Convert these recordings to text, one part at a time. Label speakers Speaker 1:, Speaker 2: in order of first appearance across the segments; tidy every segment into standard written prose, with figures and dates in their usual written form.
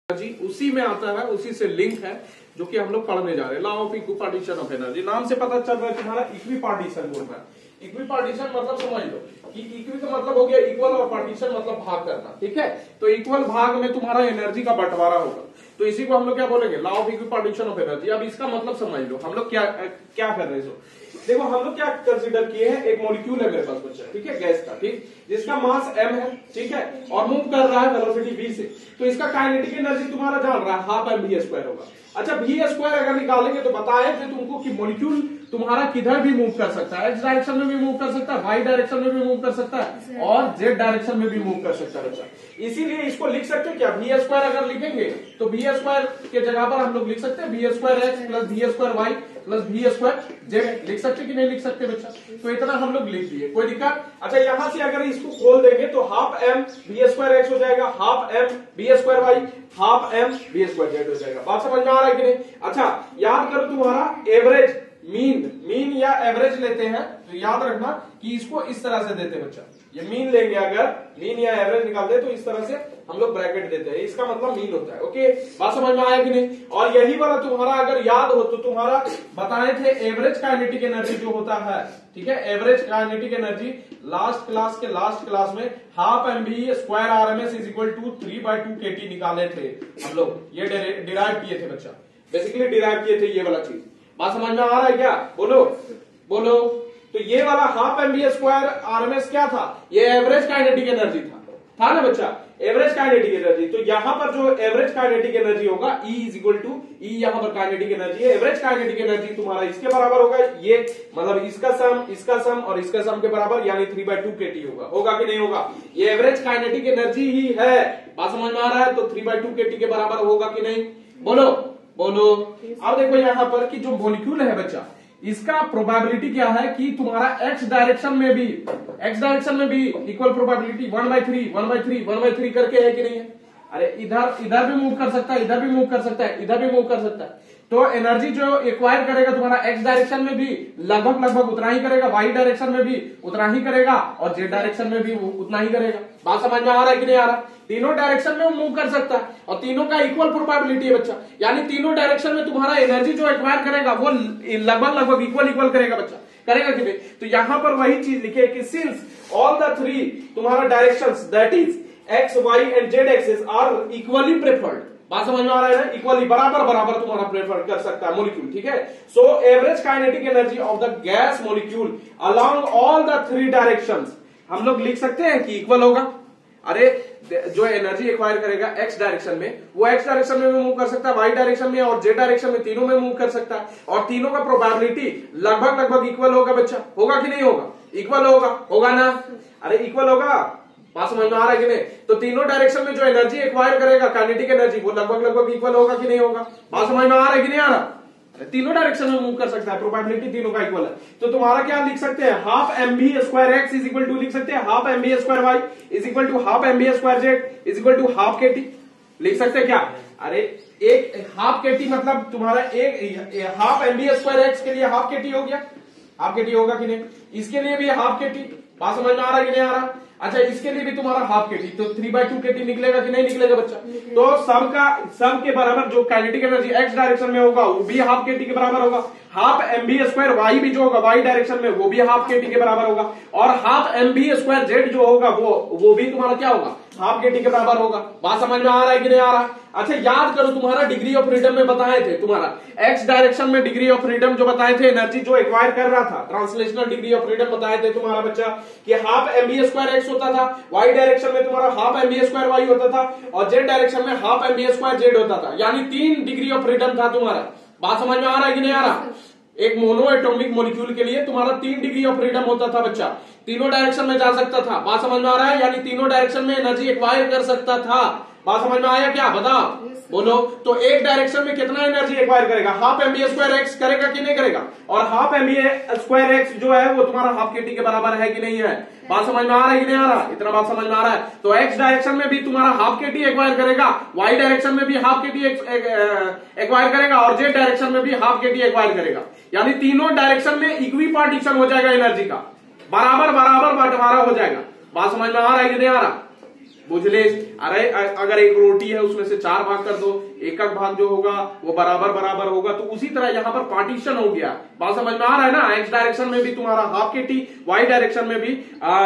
Speaker 1: जी उसी में आता है, उसी से लिंक है जो कि हम लोग पढ़ने जा रहे हैं। Law of equipartition of energy, नाम से पता चल रहा है तुम्हारा इक्विपार्टीशन बोल रहा है। इक्विपार्टीशन मतलब समझ लो कि इक्वी का मतलब हो गया इक्वल और पार्टीशन मतलब भाग करना, ठीक है। तो इक्वल भाग में तुम्हारा एनर्जी का बंटवारा होगा, तो इसी को हम लोग क्या बोलेंगे, law of equipartition of energy. अब इसका मतलब समझ लो हम लोग क्या क्या कर रहे हैं। देखो हम लोग क्या कंसीडर किए हैं, एक मॉलिक्यूल है मेरे पास बच्चा, ठीक है, गैस का, ठीक, जिसका मास m है, ठीक है, और मूव कर रहा है वेलोसिटी v से। तो इसका काइनेटिक एनर्जी तुम्हारा जान रहा है हाफ एम वी स्क्वायर होगा। अच्छा वी स्क्वायर अगर निकालेंगे तो बताए थे तुमको कि मॉलिक्यूल तुम्हारा किधर भी मूव कर सकता है, एक्स डायरेक्शन में भी मूव कर सकता है, वाई डायरेक्शन में भी मूव कर सकता है और जेड डायरेक्शन में भी मूव कर सकता है बच्चा। इसीलिए इसको लिख सकते हैं क्या, वी स्क्वायर अगर लिखेंगे तो वी स्क्वायर के जगह पर हम लोग लिख सकते हैं V square X plus V square Y plus V square Z. लिख सकते कि नहीं लिख सकते बच्चा, तो इतना हम लोग लिख दिए, कोई दिक्कत। अच्छा यहां से अगर इसको खोल देंगे तो half M V square X हो जाएगा, half M V square Y, half M V square Z हो जाएगा। बात समझ में आ रहा है कि नहीं। अच्छा याद करो तुम्हारा एवरेज मीन या एवरेज लेते हैं तो याद रखना कि इसको इस तरह से देते बच्चा, ये मीन लेंगे, अगर मीन या एवरेज निकालते हैं तो इस तरह से हम लोग ब्रैकेट देते हैं, इसका मतलब मीन होता है। ओके बात समझ में आया कि नहीं। और यही वाला तुम्हारा अगर याद हो तो तुम्हारा बताए थे एवरेज काइनेटिक एनर्जी जो होता है, ठीक है, average kinetic energy last class में half M B square R M S is equal to 3/2 kT निकाले थे हम लोग, ये डिराइव किए थे बच्चा, बेसिकली डिराइव किए थे ये वाला चीज। बात समझ में आ रहा है क्या, बोलो बोलो। तो ये वाला half M B square RMS क्या था, ये एवरेज काइनेटिक एनर्जी था ना बच्चा, एवरेज काइनेटिक एनर्जी। तो यहां पर जो एवरेज काइनेटिक एनर्जी होगा E इज इक्वल टू ई, यहां पर काइनेटिक एनर्जी है, एवरेज काइनेटिक एनर्जी तुम्हारा इसके बराबर होगा, ये मतलब इसका सम और इसका सम के बराबर, यानी 3/2 kT होगा कि नहीं होगा। ये एवरेज काइनेटिक एनर्जी ही है, बात समझ में आ रहा है। तो 3/2 kT के बराबर होगा कि नहीं, बोलो बोलो। अब देखो यहां पर कि जो मॉलिक्यूल है बच्चा, इसका प्रोबेबिलिटी क्या है कि तुम्हारा एक्स डायरेक्शन में भी इक्वल प्रोबेबिलिटी 1/3 करके है कि नहीं है। अरे इधर भी मूव कर सकता है, इधर भी मूव कर सकता है, इधर भी मूव कर सकता है। तो एनर्जी जो एक्वायर करेगा तुम्हारा एक्स डायरेक्शन में भी लगभग उतना ही करेगा, वाई डायरेक्शन में भी उतना ही करेगा और जेड डायरेक्शन में भी उतना ही करेगा। बात समझ में आ रहा है कि नहीं आ रहा। तीनों डायरेक्शन में मूव कर सकता है और तीनों का इक्वल प्रोबेबिलिटी है बच्चा, यानी तीनों डायरेक्शन में तुम्हारा एनर्जी जो एक्वायर करेगा वो लगभग इक्वल करेगा बच्चा, करेगा कि नहीं। तो यहां पर वही चीज लिखे कि सिंस ऑल द थ्री तुम्हारा directions that is X Y and Z axis are equally preferred, बात समझ में आ रहा है ना, इक्वली बराबर तुम्हारा प्रेफर कर सकता है मॉलिक्यूल, ठीक है। So average kinetic energy of the gas molecule along all the three directions हम लोग लिख सकते हैं कि इक्वल होगा। अरे जो एनर्जी एक्वायर करेगा एक्स डायरेक्शन में, वो एक्स डायरेक्शन में भी मूव कर सकता है, वाई डायरेक्शन में और जेड डायरेक्शन में, तीनों में मूव कर सकता है और तीनों का प्रोबेबिलिटी लगभग इक्वल होगा बच्चा, होगा कि नहीं होगा, इक्वल होगा ना। अरे इक्वल होगा, बात समझ में आ रहा है कि नहीं। तो तीनों डायरेक्शन में जो एनर्जी एक्वायर करेगा काइनेटिक एनर्जी वो लगभग इक्वल होगा कि नहीं होगा, बात समझ में आ रहा है कि नहीं आ रहा। तीनों डायरेक्शन में मूव कर सकता है, प्रोबेबिलिटी तीनों का इक्वल है। तो तुम्हारा क्या लिख सकते हैं, half M B square X is equal to लिख सकते हैं half M B square Y is equal to half M B square Z is equal to half kT लिख सकते हैं क्या। अरे एक हाफ kT मतलब तुम्हारा एक half M B square X के लिए हाफ kT हो गया, हाफ kT होगा कि नहीं, इसके लिए भी हाफ kT, बात समझ में आ रहा है कि नहीं आ रहा। अच्छा इसके लिए भी तुम्हारा हाफ kT, तो 3/2 kT निकलेगा कि नहीं निकलेगा बच्चा। तो सब के बराबर जो काइनेटिक एनर्जी एक्स डायरेक्शन में होगा वो भी हाफ kT के बराबर होगा, half M B square Y भी जो होगा वाई डायरेक्शन में वो भी हाफ kT के बराबर होगा, और half M B square Z जो होगा वो भी तुम्हारा क्या होगा, हाफ kT के बराबर होगा। बात समझ में आ रहा है कि नहीं आ रहा। अच्छा याद करो तुम्हारा डिग्री ऑफ फ्रीडम में बताए थे, तुम्हारा एक्स डायरेक्शन में डिग्री ऑफ फ्रीडम जो बताए थे, एनर्जी जो एक्वायर कर रहा था, ट्रांसलेशनल डिग्री ऑफ फ्रीडम बताए थे तुम्हारा बच्चा कि half M B square X होता था, वाई डायरेक्शन में तुम्हारा half M B square Y होता था और जेड डायरेक्शन में half M B square Z होता था, यानी 3 डिग्री ऑफ फ्रीडम था तुम्हारा। बात समझ में आ रहा है कि नहीं आ रहा। एक मोनो एटॉमिक मॉलिक्यूल के लिए तुम्हारा 3 डिग्री ऑफ फ्रीडम होता था बच्चा, तीनों डायरेक्शन में जा सकता था, बात समझ में आ रहा है, यानी तीनों डायरेक्शन में एनर्जी एक्वायर कर सकता था। बात समझ में आया क्या, बताओ बोलो। तो एक डायरेक्शन में कितना एनर्जी एक्वायर करेगा, half M B square X करेगा कि नहीं करेगा, और half M B square X जो है वो तुम्हारा हाफ kT के बराबर है कि नहीं है। बात समझ में आ रहा है कि नहीं आ रहा, इतना बात समझ में आ रहा है। तो एक्स डायरेक्शन में भी तुम्हारा हाफ kT एक्वायर करेगा, वाई डायरेक्शन में भी हाफ kT एक्वायर करेगा और जेड डायरेक्शन में भी हाफ kT एक्वायर करेगा, यानी तीनों डायरेक्शन में इक्वी पार्टीशन हो जाएगा एनर्जी का, बराबर बंटवारा हो जाएगा। बात समझ में आ रहा है कि नहीं आ रहा। बुझले? अरे अगर एक रोटी है उसमें से 4 भाग कर दो, एक भाग जो होगा वो बराबर बराबर होगा। तो उसी तरह यहाँ पर पार्टीशन हो गया। बात समझ में आ रहा है ना? एक्स डायरेक्शन में भी तुम्हारा हाफ के टी, वाई डायरेक्शन में भी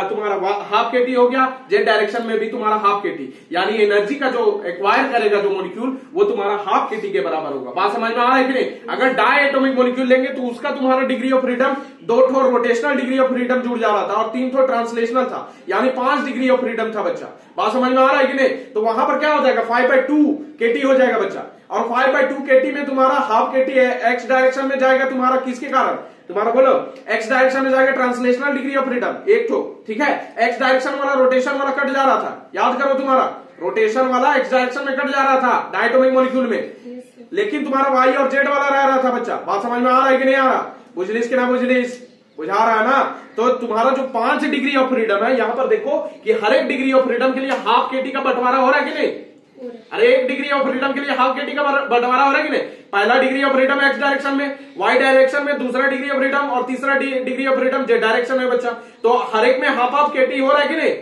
Speaker 1: तुम्हारा हाफ के टी हो गया, जेड डायरेक्शन में भी तुम्हारा हाफ के टी। यानी एनर्जी का जो एक्वायर करेगा जो मॉलिक्यूल वो तुम्हारा हाफ के टी के बराबर होगा। बात समझ में आ रहा है कि नहीं? अगर डाई एटॉमिक मॉलिक्यूल लेंगे तो उसका तुम्हारा डिग्री ऑफ फ्रीडम 2 ठो रोटेशनल डिग्री ऑफ फ्रीडम जुड़ जा रहा था और 3 ठो ट्रांसलेशनल था, यानी 5 डिग्री ऑफ फ्रीडम था बच्चा। बात समझ में आ रहा है कि नहीं? तो वहां पर क्या हो जाएगा, 5/2 केटी हो जाएगा बच्चा। और 5/2 केटी में तुम्हारा हाफ केटी है, एक्स डायरेक्शन में जाएगा तुम्हारा, किसके कारण? तुम्हारा बोलो, एक्स डायरेक्शन में जाएगा ट्रांसलेशनल डिग्री ऑफ फ्रीडम 1 ठो, ठीक है। एक्स डायरेक्शन वाला रोटेशन वाला कट जा रहा था, याद करो, तुम्हारा रोटेशन वाला एक्स डायरेक्शन में कट जा रहा था डायटोमिक मॉलिक्यूल में, लेकिन तुम्हारा वाई और जेड वाला रह रहा था बच्चा। बात समझ में आ रहा है कि नहीं आ रहा? बुझलिस कि ना बुझलिस? बुझा रहा है ना? तो तुम्हारा जो 5 डिग्री ऑफ फ्रीडम है, यहां पर देखो कि हर एक डिग्री ऑफ फ्रीडम के लिए हाफ केटी का बंटवारा हो रहा है कि नहीं? अरे एक डिग्री ऑफ फ्रीडम के लिए हाफ केटी का बंटवारा हो रहा है कि नहीं? पहला degree of freedom x direction में, वाई डायरेक्शन में दूसरा डिग्री ऑफ फ्रीडम और तीसरा degree of freedom Z direction में बच्चा। तो हर एक में हाफ हाफ केटी हो रहा है कि नहीं?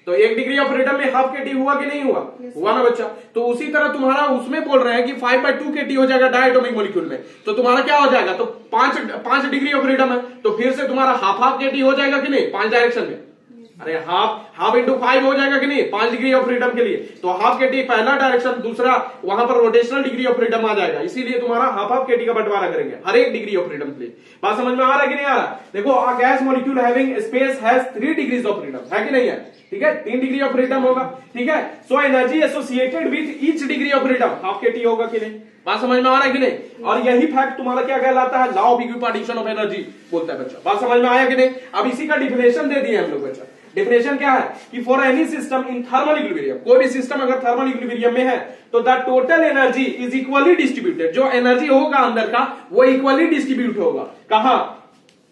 Speaker 1: तो एक डिग्री ऑफ फ्रीडम में हाफ केटी हुआ कि नहीं हुआ? हुआ ना बच्चा। तो उसी तरह तुम्हारा उसमें बोल रहे हैं कि 5/2 केटी हो जाएगा डायटोमिक मॉलिक्यूल में, तो तुम्हारा क्या हो जाएगा? तो 5 डिग्री ऑफ फ्रीडम है, तो फिर से तुम्हारा हाफ हाफ केटी हो जाएगा कि नहीं 5 डायरेक्शन में? अरे हाफ इंटू 5 हो जाएगा कि नहीं 5 डिग्री ऑफ फ्रीडम के लिए? तो हाफ केटी पहला डायरेक्शन, दूसरा वहां पर रोटेशनल डिग्री ऑफ फ्रीडम आ जाएगा, इसीलिए तुम्हारा हाफ हाफ केटी का बंटवारा करेंगे हर एक डिग्री ऑफ फ्रीडम के लिए। बात समझ में आ रहा है कि नहीं आ रहा? देखो, a gas molecule having space has 3 degrees of freedom, है कि नहीं है? ठीक है, 3 डिग्री ऑफ फ्रीडम होगा, ठीक है। So energy associated with each degree of freedom half KT होगा कि नहीं? बात समझ में आ रहा है कि नहीं? और यही फैक्ट तुम्हारा क्या कहलाता है? Law of equipartition of energy बोलता है बच्चा। बात समझ में आया कि नहीं? अब इसी का डिफिनेशन दे दिए हम लोग बच्चा। डिफिनेशन क्या है कि for any system in thermal equilibrium, कोई भी सिस्टम अगर थर्मल इक्विलिब्रियम में है तो the total energy is equally distributed. जो एनर्जी होगा अंदर का वो इक्वली डिस्ट्रीब्यूट होगा। कहां?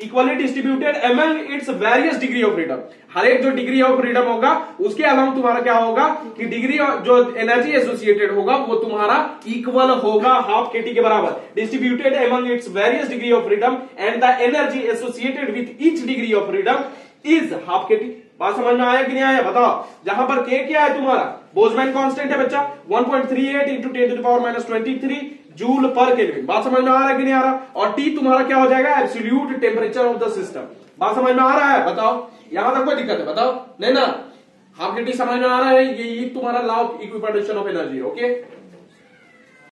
Speaker 1: Equally distributed among its various degree of freedom. हर एक जो डिग्री ऑफ फ्रीडम होगा उसके अलावा तुम्हारा क्या होगा कि डिग्री जो एनर्जी एसोसिएटेड होगा वो तुम्हारा इक्वल होगा हाफ केटी के बराबर, distributed among its various degree of freedom and the energy associated with each degree of freedom is half KT. बात समझ में आया कि नहीं आया? बताओ। जहां पर के क्या है तुम्हारा? बोल्ट्जमैन कांस्टेंट है बच्चा, 1.38 इंटू 10⁻23 जूल पर केल्विन। बात समझ में आ रहा है कि नहीं आ रहा? और टी तुम्हारा क्या हो जाएगा? Absolute temperature of the system. बात समझ में आ रहा है? बताओ। यहां तक कोई दिक्कत है? बताओ। नहीं ना? हाफ केटी समझ में आ रहा है? ये तुम्हारा law of equipartition of energy. Okay.